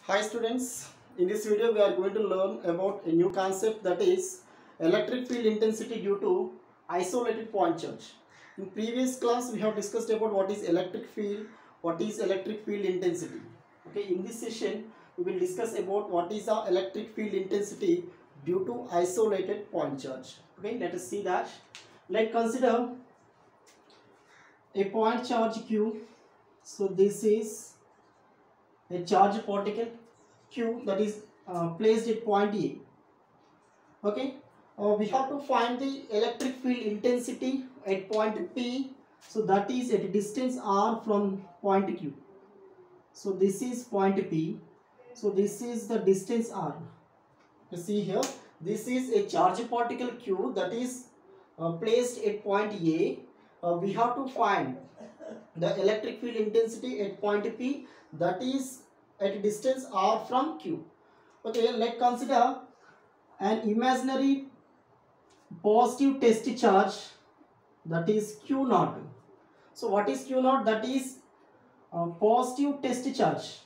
Hi students, in this video we are going to learn about a new concept, that is electric field intensity due to isolated point charge. In previous class we have discussed about what is electric field, what is electric field intensity. Okay, in this session we will discuss about what is the electric field intensity due to isolated point charge. Okay, let us see that. Let's consider a point charge Q. So this is a charge particle Q that is placed at point A. Okay, we have to find the electric field intensity at point P. So that is at a distance R from point Q. So this is point P. So this is the distance R. You see here, this is a charge particle Q that is placed at point A. We have to find the electric field intensity at point P, that is at a distance R from Q. Okay, let's consider an imaginary positive test charge, that is Q naught. So what is Q naught? That is a positive test charge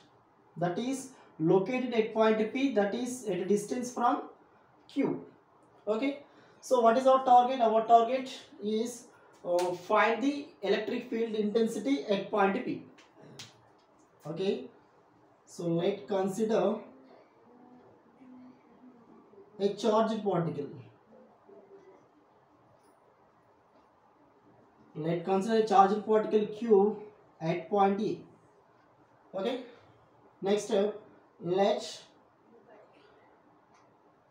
that is located at point P, that is at a distance from Q. Okay, so what is our target? Our target is find the electric field intensity at point P. Okay, so let's consider a charged particle. Let's consider a charged particle Q at point E. Okay. Next step, let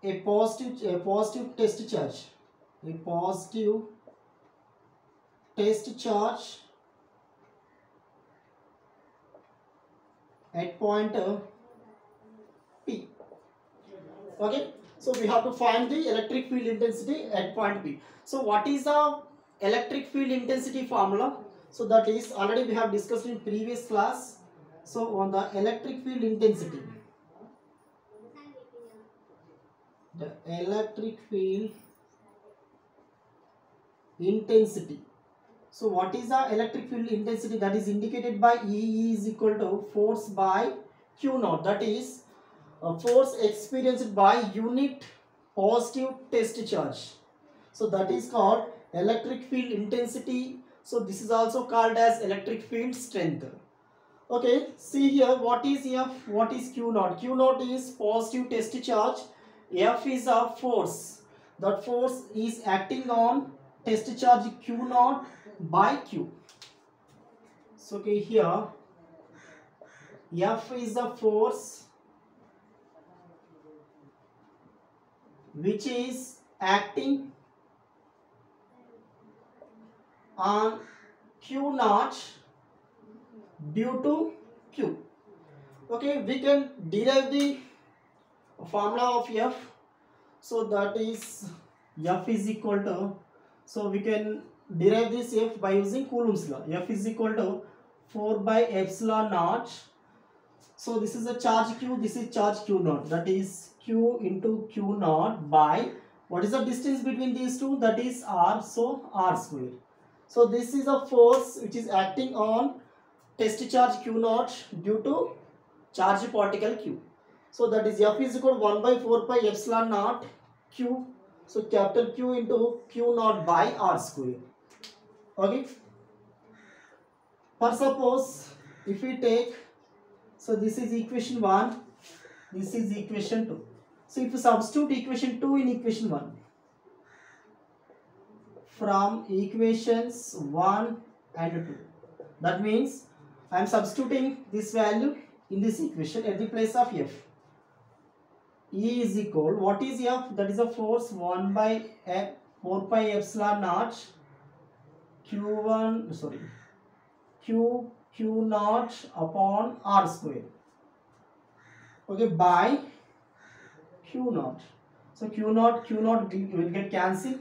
a positive test charge, a positive test charge at point P. Okay. So we have to find the electric field intensity at point P. So what is the electric field intensity formula? So that is already we have discussed in previous class. So on the electric field intensity, the electric field intensity. So what is the electric field intensity? That is indicated by E is equal to force by Q naught. That is a force experienced by unit positive test charge. So that is called electric field intensity. So this is also called as electric field strength. Okay, see here, what is F, what is Q naught? Q naught is positive test charge. F is a force. That force is acting on test charge Q naught by Q. So okay, here F is the force which is acting on Q naught due to Q. Okay, we can derive the formula of F. So that is F is equal to, so we can derive this F by using Coulomb's law. F is equal to 4 by epsilon naught. So this is a charge Q, this is charge Q naught. That is Q into Q naught by, what is the distance between these two? That is R, so R square. So this is a force which is acting on test charge Q naught due to charge particle Q. So that is F is equal to 1 by 4 pi epsilon naught Q. So capital Q into Q naught by R square. Okay. For suppose if we take, so this is equation 1, this is equation 2. So if you substitute equation 2 in equation 1, from equations 1 and 2, that means I am substituting this value in this equation at the place of F. E is equal, what is F? That is a force 1 by 4 pi epsilon naught Q1, sorry, Q naught upon R square. Okay, by Q naught. So Q naught will get cancelled.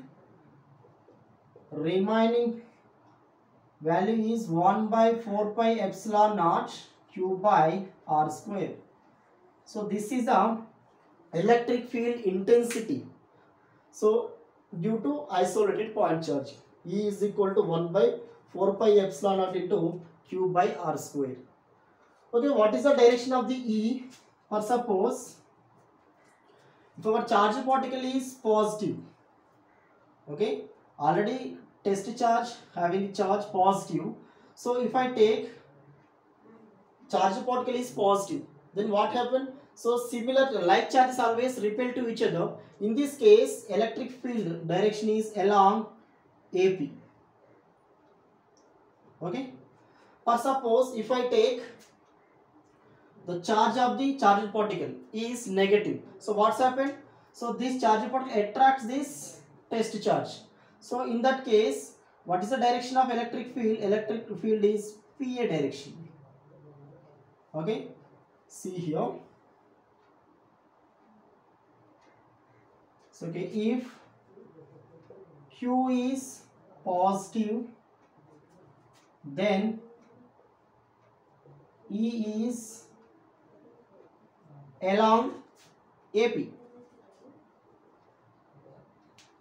Remaining value is 1 by 4 pi epsilon naught Q by R square. So this is the electric field intensity. So due to isolated point charge, E is equal to 1 by 4 pi epsilon naught into Q by R square. Okay, what is the direction of the E? For suppose if our charge particle is positive, okay, already test charge having charge positive. So if I take charge particle is positive, then what happened? So similar like charges always repel to each other. In this case, electric field direction is along AP. Okay. Or suppose if I take the charge of the charged particle is negative. So what's happened? So this charged particle attracts this test charge. So in that case, what is the direction of electric field? Electric field is PA direction. Okay. See here. So okay, if Q is positive, then E is along AP.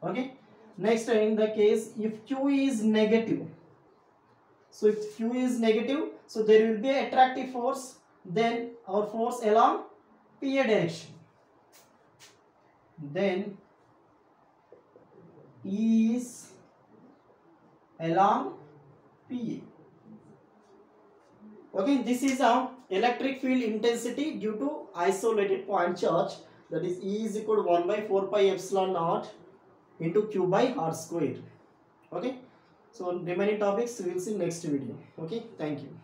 Okay. Next, in the case if Q is negative, so if Q is negative, so there will be an attractive force, then our force along PA direction. Then E is along PA. Okay, this is our electric field intensity due to isolated point charge, that is E is equal to 1 by 4 pi epsilon naught into Q by R square. Okay, so remaining topics we will see next video. Okay, thank you.